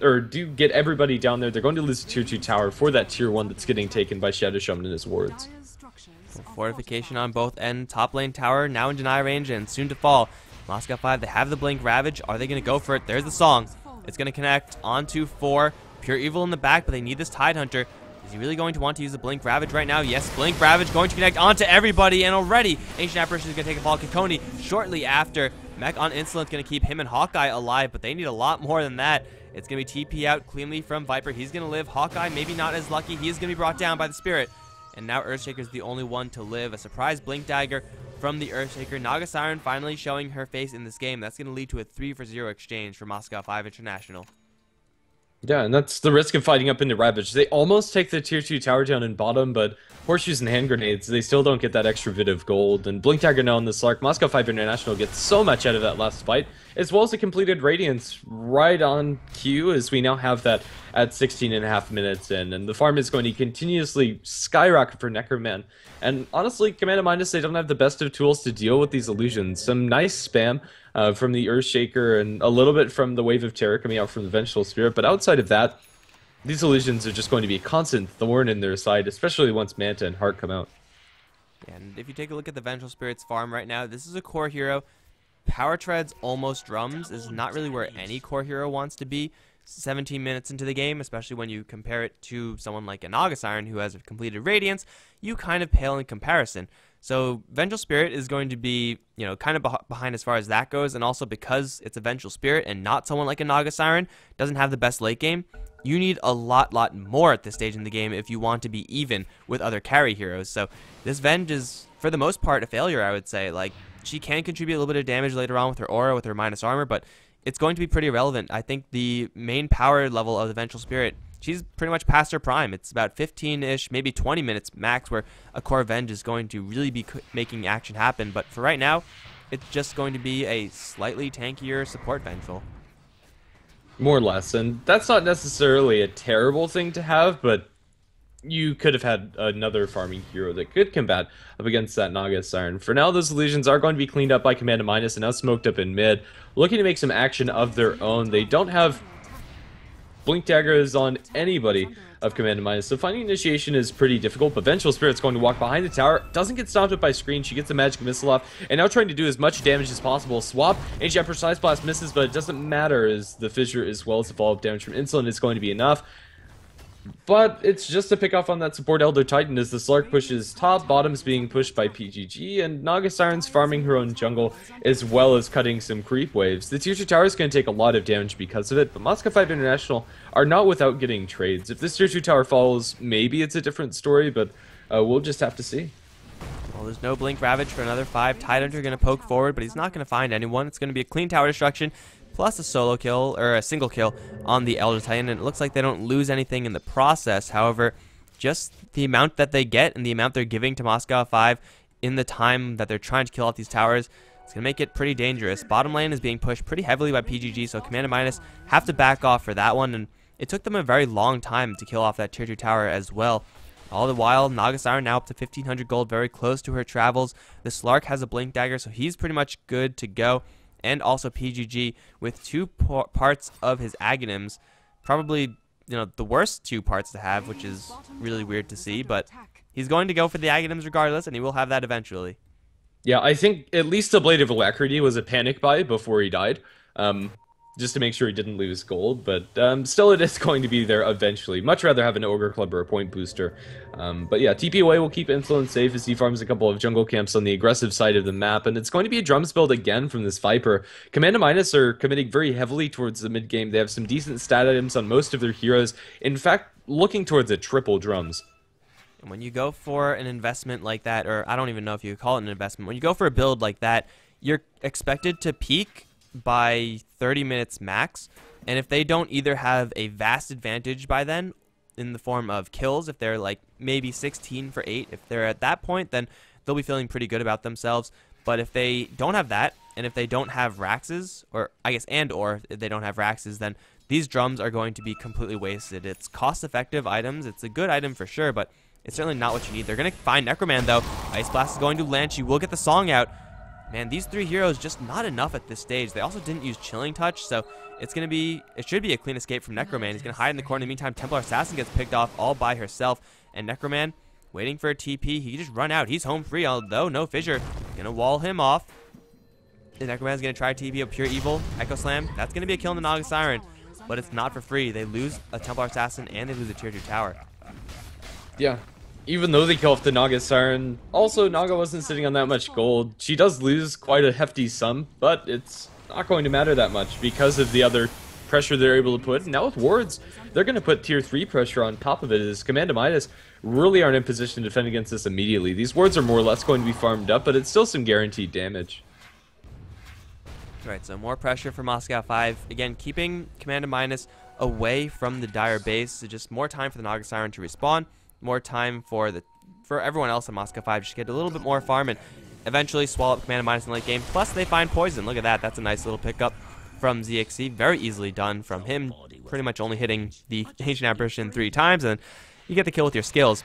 or do get everybody down there, they're going to lose the tier 2 tower for that tier 1 that's getting taken by Shadow Shaman and his wards. Fortification on both end. Top lane tower now in deny range and soon to fall. Moscow 5, they have the Blink Ravage. Are they going to go for it? There's the song. It's going to connect onto 4. Pure Evil in the back, but they need this Tidehunter. Is he really going to want to use the Blink Ravage right now? Yes, Blink Ravage going to connect onto everybody, and already Ancient Apparition is going to take a fall. Kikoni shortly after. Mech on Insolent going to keep him and Hawkeye alive, but they need a lot more than that. It's going to be TP out cleanly from Viper. He's going to live. Hawkeye maybe not as lucky. He is going to be brought down by the Spirit. And now Earthshaker is the only one to live. A surprise Blink Dagger from the Earthshaker. Naga Siren finally showing her face in this game. That's going to lead to a 3-for-0 exchange for Moscow 5 International. Yeah, and that's the risk of fighting up into Ravage. They almost take the tier 2 tower down in bottom, but horseshoes and hand grenades, they still don't get that extra bit of gold. And Blink Dagger now on the Slark. Moscow 5 International gets so much out of that last fight, as well as a completed Radiance right on cue, as we now have that at 16.5 minutes in. And the farm is going to continuously skyrocket for Necroman. And honestly, Komanda Minus, they don't have the best of tools to deal with these illusions. Some nice spam from the Earthshaker and a little bit from the Wave of Terror coming out from the Vengeful Spirit, but outside of that, these illusions are just going to be a constant thorn in their side, especially once Manta and Heart come out. And if you take a look at the Vengeful Spirit's farm right now, this is a core hero. Power Treads almost drums is not really where any core hero wants to be 17 minutes into the game, especially when you compare it to someone like a Naga Siren who has a completed Radiance. You kind of pale in comparison. So Vengeful Spirit is going to be, kind of behind as far as that goes, and also because it's a Vengeful Spirit and not someone like a Naga Siren, doesn't have the best late game, you need a lot more at this stage in the game if you want to be even with other carry heroes. So this Venge is, for the most part, a failure, I would say. Like, she can contribute a little bit of damage later on with her aura, with her minus armor, but it's going to be pretty irrelevant. I think the main power level of the Vengeful Spirit, she's pretty much past her prime. It's about 15-ish, maybe 20 minutes max where a core Venge is going to really be making action happen. But for right now, it's just going to be a slightly tankier support Vengeful. More or less, and that's not necessarily a terrible thing to have, but you could have had another farming hero that could combat up against that Naga Siren. For now, those illusions are going to be cleaned up by Komanda Minus and now smoked up in mid, looking to make some action of their own. They don't have Blink Daggers on anybody of Komanda Minus, so finding initiation is pretty difficult, but Vengeful Spirit's going to walk behind the tower, doesn't get stomped up by screen, she gets a magic missile off, and now trying to do as much damage as possible. Swap, Ancient Precise Blast misses, but it doesn't matter as the fissure as well as the follow-up damage from Insolent is going to be enough. But it's just to pick off on that support Elder Titan as the Slark pushes top, bottom's being pushed by PGG, and Naga Siren's farming her own jungle as well as cutting some creep waves. The tier 2 tower is going to take a lot of damage because of it, but Moscow 5 International are not without getting trades. If this tier 2 tower falls, maybe it's a different story, but we'll just have to see. Well, there's no Blink Ravage for another 5. Tidehunter going to poke forward, but he's not going to find anyone. It's going to be a clean tower destruction, plus a solo kill, or a single kill on the Elder Titan, and it looks like they don't lose anything in the process. However, just the amount that they get and the amount they're giving to Moscow 5 in the time that they're trying to kill off these towers, it's going to make it pretty dangerous. Bottom lane is being pushed pretty heavily by PGG, so Komanda Minus have to back off for that one, and it took them a very long time to kill off that tier 2 tower as well. All the while, Naga Siren now up to 1,500 gold, very close to her travels. The Slark has a Blink Dagger, so he's pretty much good to go. And also PGG with two parts of his Aghanims. Probably, the worst two parts to have, which is really weird to see. But he's going to go for the Aghanims regardless, and he will have that eventually. Yeah, I think at least the Blade of Alacrity was a panic buy before he died. Just to make sure he didn't lose gold, but still it is going to be there eventually. Much rather have an Ogre Club or a Point Booster. But yeah, TP away will keep Influence safe as he farms a couple of jungle camps on the aggressive side of the map, and it's going to be a drums build again from this Viper. Komanda Minus are committing very heavily towards the mid game. They have some decent stat items on most of their heroes. In fact, looking towards a triple drums. And when you go for an investment like that, or I don't even know if you could call it an investment, when you go for a build like that, you're expected to peak by 30 minutes max, and if they don't either have a vast advantage by then in the form of kills, if they're like maybe 16 for 8, if they're at that point, then they'll be feeling pretty good about themselves. But if they don't have that, and if they don't have Raxes, or I guess or if they don't have Raxes, then these drums are going to be completely wasted. It's cost-effective items, it's a good item for sure, but it's certainly not what you need. They're going to find Necroman though. Ice Blast is going to land, she will get the song out. Man, these three heroes just not enough at this stage. They also didn't use Chilling Touch, so it should be a clean escape from Necroman. He's going to hide in the corner. In the meantime, Templar Assassin gets picked off all by herself, and Necroman waiting for a TP. He can just run out. He's home free, although no Fissure. Going to wall him off. The Necroman's going to try TP of Pure Evil. Echo Slam. That's going to be a kill in the Naga Siren, but it's not for free. They lose a Templar Assassin, and they lose a Tier 2 tower. Yeah. Even though they kill off the Naga Siren, also Naga wasn't sitting on that much gold. She does lose quite a hefty sum, but it's not going to matter that much because of the other pressure they're able to put. Now with wards, they're going to put tier 3 pressure on top of it, as Komanda Minus really aren't in position to defend against this immediately. These wards are more or less going to be farmed up, but it's still some guaranteed damage. Alright, so more pressure for Moscow 5. Again, keeping Komanda Minus away from the Dire base, so just more time for the Naga Siren to respawn. More time for everyone else in Moscow 5 just get a little bit more farm and eventually swallow up Komanda Minus in the late game. Plus they find poison. Look at that. That's a nice little pickup from ZXC. Very easily done from him. Pretty much only hitting the Ancient Apparition 3 times, and you get the kill with your skills.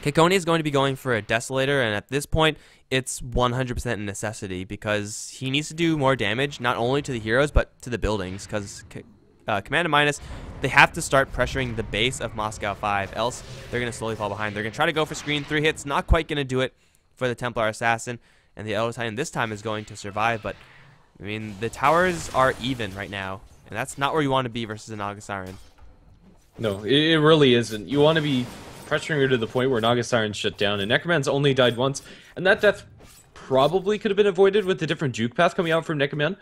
Kikoni is going to be going for a Desolator, and at this point it's 100% a necessity because he needs to do more damage, not only to the heroes but to the buildings, because Komanda Minus, they have to start pressuring the base of Moscow 5, else they're going to slowly fall behind. They're going to try to go for screen, 3 hits, not quite going to do it for the Templar Assassin, and the Elder Titan this time is going to survive, but I mean, the towers are even right now, and that's not where you want to be versus a Naga Siren. No, it really isn't. You want to be pressuring her to the point where Naga Siren's shut down, and Necroman's only died once, and that death probably could have been avoided with the different juke path coming out from Necroman.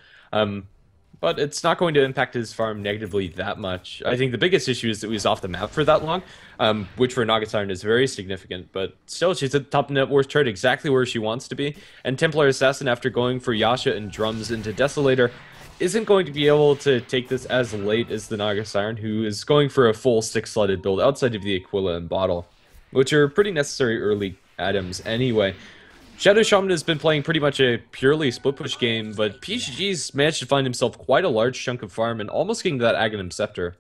But it's not going to impact his farm negatively that much. I think the biggest issue is that he was off the map for that long, which for Naga Siren is very significant. But still, she's at the top net worth chart, exactly where she wants to be. And Templar Assassin, after going for Yasha and drums into Desolator, isn't going to be able to take this as late as the Naga Siren, who is going for a full 6-slotted build outside of the Aquila and Bottle, which are pretty necessary early items anyway. Shadow Shaman has been playing pretty much a purely split push game, but PGG's managed to find himself quite a large chunk of farm and almost getting that Aghanim Scepter.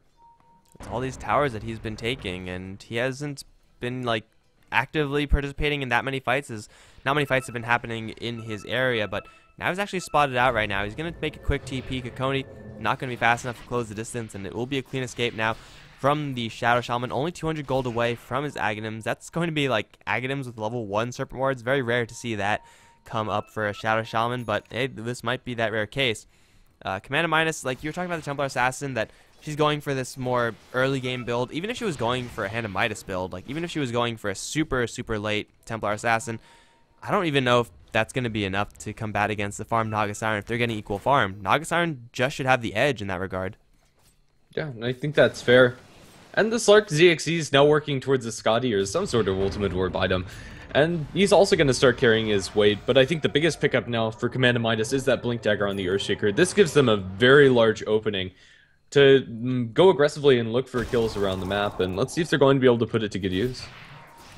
It's all these towers that he's been taking, and he hasn't been like actively participating in that many fights, as not many fights have been happening in his area, but now he's actually spotted out right now. He's going to make a quick TP. Kikoni not going to be fast enough to close the distance, and it will be a clean escape now from the Shadow Shaman, only 200 gold away from his Aghanims. That's going to be like Aghanims with level 1 Serpent Wards. Very rare to see that come up for a Shadow Shaman, but hey, this might be that rare case. Komanda Minus, like you were talking about the Templar Assassin, that she's going for this more early game build. Even if she was going for a Hand of Midas build, like even if she was going for a super late Templar Assassin, I don't even know if that's going to be enough to combat against the farm Naga Siren if they're getting equal farm. Naga Siren just should have the edge in that regard. Yeah, I think that's fair. And the Slark ZXE is now working towards a Scotty or some sort of ultimate orb item. And he's also going to start carrying his weight, but I think the biggest pickup now for Komanda Minus is that Blink Dagger on the Earthshaker. This gives them a very large opening to go aggressively and look for kills around the map, and let's see if they're going to be able to put it to good use.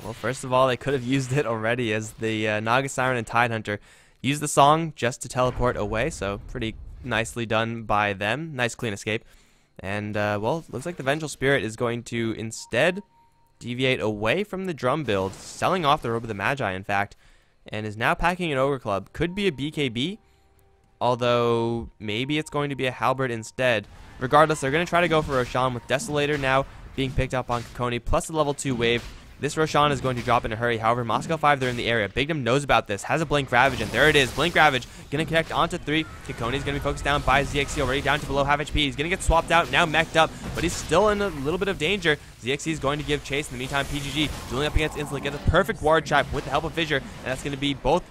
Well, first of all, they could have used it already, as the Naga Siren and Tidehunter used the song just to teleport away, so pretty nicely done by them. Nice clean escape. And, well, looks like the Vengeful Spirit is going to instead deviate away from the drum build, selling off the Robe of the Magi, in fact, and is now packing an Ogre Club. Could be a BKB, although maybe it's going to be a Halberd instead. Regardless, they're going to try to go for Roshan with Desolator now being picked up on Kikoni, plus the level 2 wave. This Roshan is going to drop in a hurry. However, Moscow 5, they're in the area. Bigdom knows about this, has a Blink Ravage, and there it is. Blink Ravage going to connect onto 3. Kikoni is going to be focused down by ZXC, already down to below half HP. He's going to get swapped out, now mech'd up, but he's still in a little bit of danger. ZXC is going to give chase. In the meantime, PGG dueling up against Insolent, gets a perfect ward trap with the help of Fissure, and that's going to be both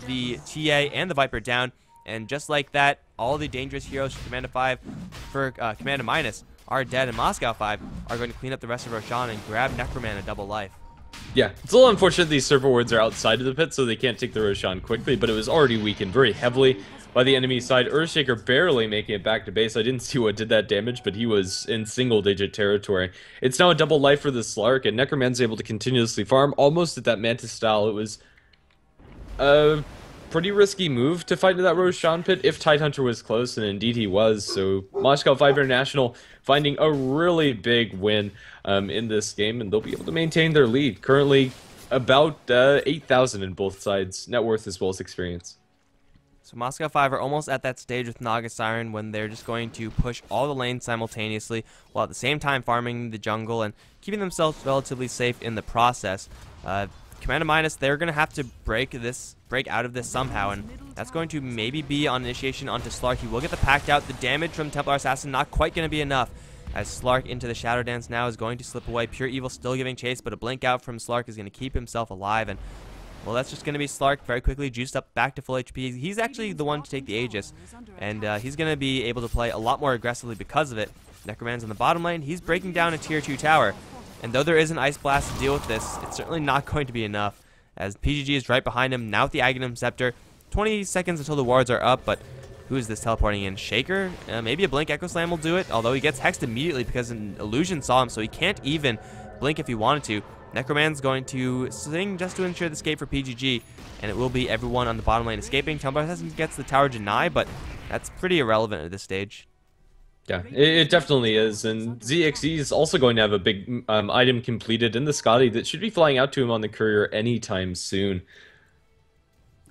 the TA and the Viper down. And just like that, all the dangerous heroes for Komanda 5, for Komanda Minus, are dead, and Moscow 5 are going to clean up the rest of Roshan and grab Necroman a double life. Yeah, it's a little unfortunate these server wards are outside of the pit, so they can't take the Roshan quickly, but it was already weakened very heavily by the enemy side. Earthshaker barely making it back to base. I didn't see what did that damage, but he was in single-digit territory. It's now a double life for the Slark, and Necroman's able to continuously farm, almost at that Mantis style. It was a pretty risky move to fight into that Roshan pit if Tidehunter was close, and indeed he was. So Moscow 5 International finding a really big win in this game, and they'll be able to maintain their lead. Currently about 8,000 in both sides, net worth as well as experience. So Moscow 5 are almost at that stage with Naga Siren when they're just going to push all the lanes simultaneously, while at the same time farming the jungle and keeping themselves relatively safe in the process. Komanda Minus, they're going to have to break out of this somehow, and that's going to maybe be on initiation onto Slark. He will get the packed out. The damage from Templar Assassin not quite going to be enough, as Slark into the Shadow Dance now is going to slip away. Pure Evil still giving chase, but a blink out from Slark is going to keep himself alive, and well, that's just going to be Slark very quickly juiced up back to full HP. He's actually the one to take the Aegis, and he's going to be able to play a lot more aggressively because of it. Necroman's in the bottom lane. He's breaking down a tier 2 tower. And though there is an Ice Blast to deal with this, it's certainly not going to be enough, as PGG is right behind him, now with the Aghanim Scepter. 20 seconds until the wards are up, but who is this teleporting in? Shaker? Maybe a Blink Echo Slam will do it, although he gets hexed immediately because an illusion saw him, so he can't even blink if he wanted to. Necroman's going to sing just to ensure the escape for PGG, and it will be everyone on the bottom lane escaping. Templar Assassin gets the tower deny, but that's pretty irrelevant at this stage. Yeah, it definitely is, and ZXE is also going to have a big item completed in the Scotty that should be flying out to him on the courier anytime soon.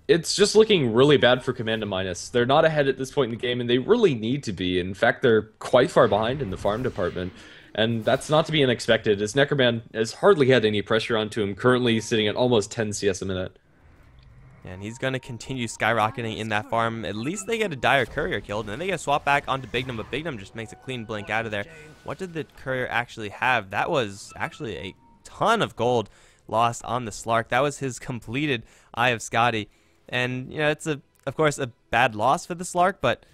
It's just looking really bad for Komanda Minus. They're not ahead at this point in the game, and they really need to be. In fact, they're quite far behind in the farm department, and that's not to be unexpected, as Necroman has hardly had any pressure onto him, currently sitting at almost 10 CS a minute. And he's going to continue skyrocketing in that farm. At least they get a Dire Courier killed, and then they get swapped back onto Bigdom, but Bigdom just makes a clean blink out of there. What did the Courier actually have? That was actually a ton of gold lost on the Slark. That was his completed Eye of Scotty. And, you know, it's, of course, a bad loss for the Slark, but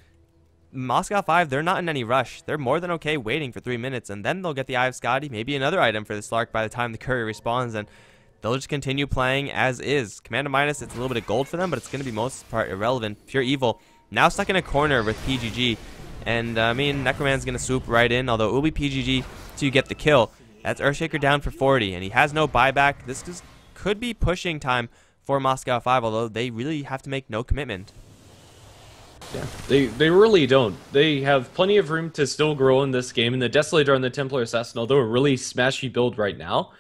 Moscow 5, they're not in any rush. They're more than okay waiting for 3 minutes, and then they'll get the Eye of Scotty, maybe another item for the Slark by the time the Courier respawns, and they'll just continue playing as is. Komanda Minus, it's a little bit of gold for them, but it's going to be most part irrelevant. Pure Evil now stuck in a corner with PGG, and I mean, Necroman's going to swoop right in, although it will be PGG to get the kill. That's Earthshaker down for 40, and he has no buyback. This just could be pushing time for Moscow 5, although they really have to make no commitment. Yeah, they really don't. They have plenty of room to still grow in this game, and the Desolator and the Templar Assassin, although a really smashy build right now,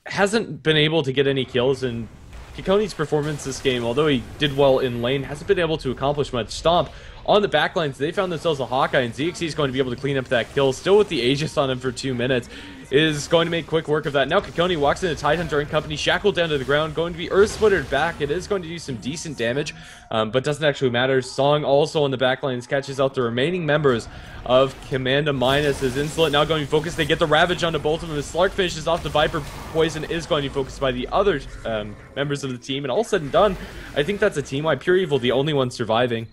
hasn't been able to get any kills, and Kikoni's performance this game, although he did well in lane, hasn't been able to accomplish much. Stomp on the backlines, they found themselves a Hawkeye, and ZXE is going to be able to clean up that kill, still with the Aegis on him for 2 minutes, is going to make quick work of that. Now Kikoni walks into Tidehunter and company, shackled down to the ground, going to be Earth Splittered back. It is going to do some decent damage, but doesn't actually matter. Song also on the backlines catches out the remaining members of Komanda Minus. As Insolent now going to be focused, they get the Ravage onto both of them. As Slark finishes off the Viper, Poison is going to be focused by the other members of the team, and all said and done, I think that's a team-wide. Pure Evil, the only one surviving.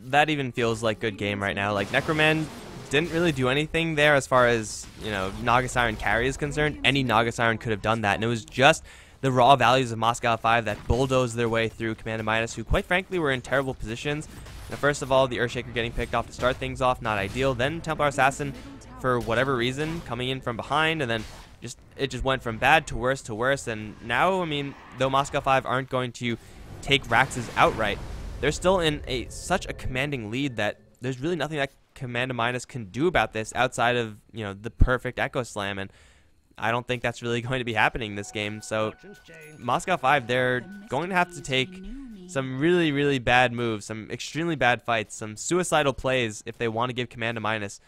That even feels like good game right now. Like, Necroman didn't really do anything there as far as, you know, Naga Siren carry is concerned. Any Naga Siren could have done that, and it was just the raw values of Moscow 5 that bulldozed their way through Komanda Minus, who quite frankly were in terrible positions. Now, first of all, the Earthshaker getting picked off to start things off, not ideal. Then Templar Assassin, for whatever reason, coming in from behind, and then it just went from bad to worse, and now, I mean, though Moscow 5 aren't going to take Rax's outright, they're still in such a commanding lead that there's really nothing that Komanda Minus can do about this outside of, you know, the perfect Echo Slam. And I don't think that's really going to be happening this game. So Moscow 5, they're going to have to take some really, really bad moves, some extremely bad fights, some suicidal plays if they want to give Komanda Minus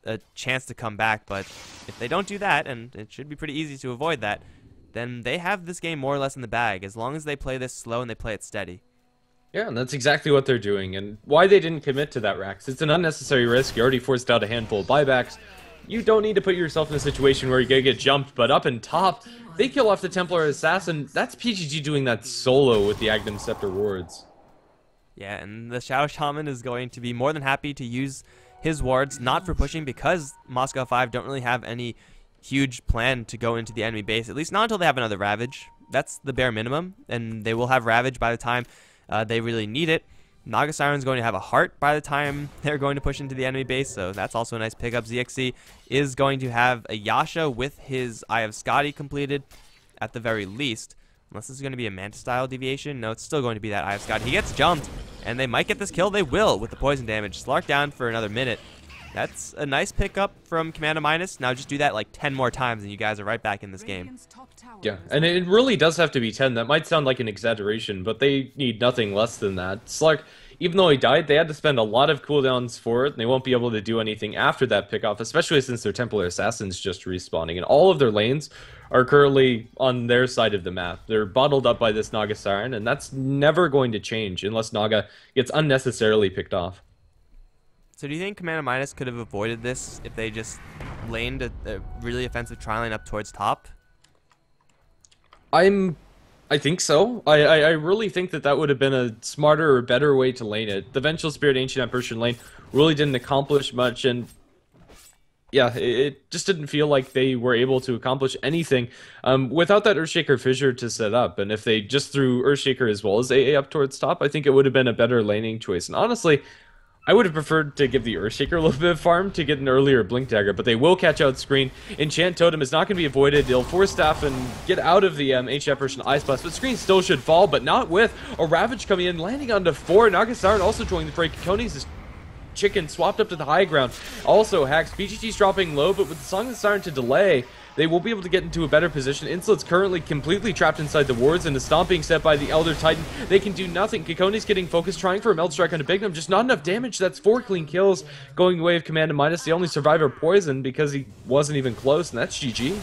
a chance to come back. But if they don't do that, and it should be pretty easy to avoid that, then they have this game more or less in the bag, as long as they play this slow and they play it steady. Yeah, and that's exactly what they're doing, and why they didn't commit to that, Rax. It's an unnecessary risk. You already forced out a handful of buybacks. You don't need to put yourself in a situation where you're going to get jumped, but up in top, they kill off the Templar Assassin. That's PGG doing that solo with the Agnum Scepter wards. Yeah, and the Shadow Shaman is going to be more than happy to use his wards, not for pushing, because Moscow 5 don't really have any huge plan to go into the enemy base, at least not until they have another Ravage. That's the bare minimum, and they will have Ravage by the time they really need it. Naga Siren's going to have a heart by the time they're going to push into the enemy base, so that's also a nice pickup. ZXC is going to have a Yasha with his Eye of Skadi completed, at the very least. Unless this is going to be a Manta-style deviation. No, it's still going to be that Eye of Skadi. He gets jumped, and they might get this kill. They will with the poison damage. Slark down for another minute. That's a nice pickup from Komanda Minus. Now just do that like 10 more times, and you guys are right back in this game. Yeah, and it really does have to be 10. That might sound like an exaggeration, but they need nothing less than that. Slark, even though he died, they had to spend a lot of cooldowns for it, and they won't be able to do anything after that pickoff, especially since their Templar Assassin's just respawning, and all of their lanes are currently on their side of the map. They're bottled up by this Naga Siren, and that's never going to change unless Naga gets unnecessarily picked off. So do you think Komanda Minus could have avoided this if they just laned a really offensive tri-lane up towards top? I think so. I really think that would have been a smarter or better way to lane it. The Vengeful Spirit Ancient Apparition lane really didn't accomplish much, and yeah, it just didn't feel like they were able to accomplish anything without that Earthshaker Fissure to set up. And if they just threw Earthshaker as well as AA up towards top, I think it would have been a better laning choice. And honestly, I would have preferred to give the Earthshaker a little bit of farm to get an earlier Blink Dagger, but they will catch out Screen. Enchant Totem is not going to be avoided. They'll Force Staff and get out of the Ancient Apparition Ice Blast, but Screen still should fall, but not with a Ravage coming in, landing onto 4. Naga Siren also joining the fray. Kikoni's chicken swapped up to the high ground. Also hacks. BGT's dropping low, but with the Song of the Siren to delay, they will be able to get into a better position. Insolent's currently completely trapped inside the wards, and the stomp being set by the Elder Titan. They can do nothing. Kikoni's getting focused, trying for a Meld Strike on a Bignum. Just not enough damage. That's 4 clean kills going away of Komanda Minus. The only survivor poisoned because he wasn't even close, and that's GG.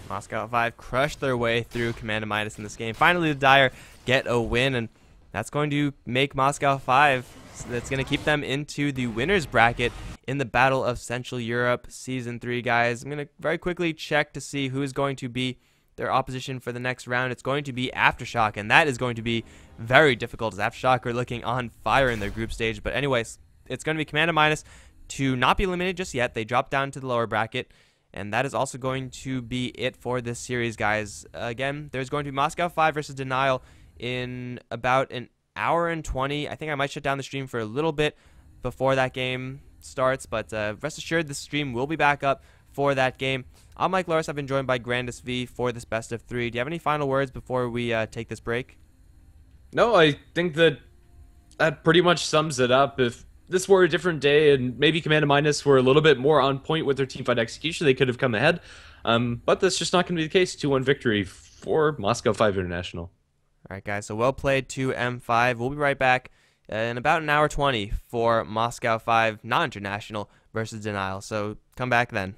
Moscow 5 crushed their way through Komanda Minus in this game. Finally, the Dire get a win, and that's going to make Moscow 5, that's going to keep them into the winner's bracket in the Battle of Central Europe Season 3, guys. I'm going to very quickly check to see who's going to be their opposition for the next round. It's going to be Aftershock, and that is going to be very difficult, as Aftershock are looking on fire in their group stage. But anyways, it's going to be Komanda Minus to not be eliminated just yet. They drop down to the lower bracket, and that is also going to be it for this series, guys. Again, there's going to be Moscow 5 versus Denial in about an hour and 20. I think I might shut down the stream for a little bit before that game starts, but rest assured the stream will be back up for that game. I'm Mike Loris. I've been joined by Grandis V for this best of 3. Do you have any final words before we take this break? No, I think that pretty much sums it up. If this were a different day and maybe Komanda Minus were a little bit more on point with their teamfight execution, they could have come ahead. But that's just not going to be the case. 2-1 victory for Moscow 5 International. All right, guys, so well played to M5. We'll be right back in about an hour 20 for Moscow 5 non-international versus Denial. So come back then.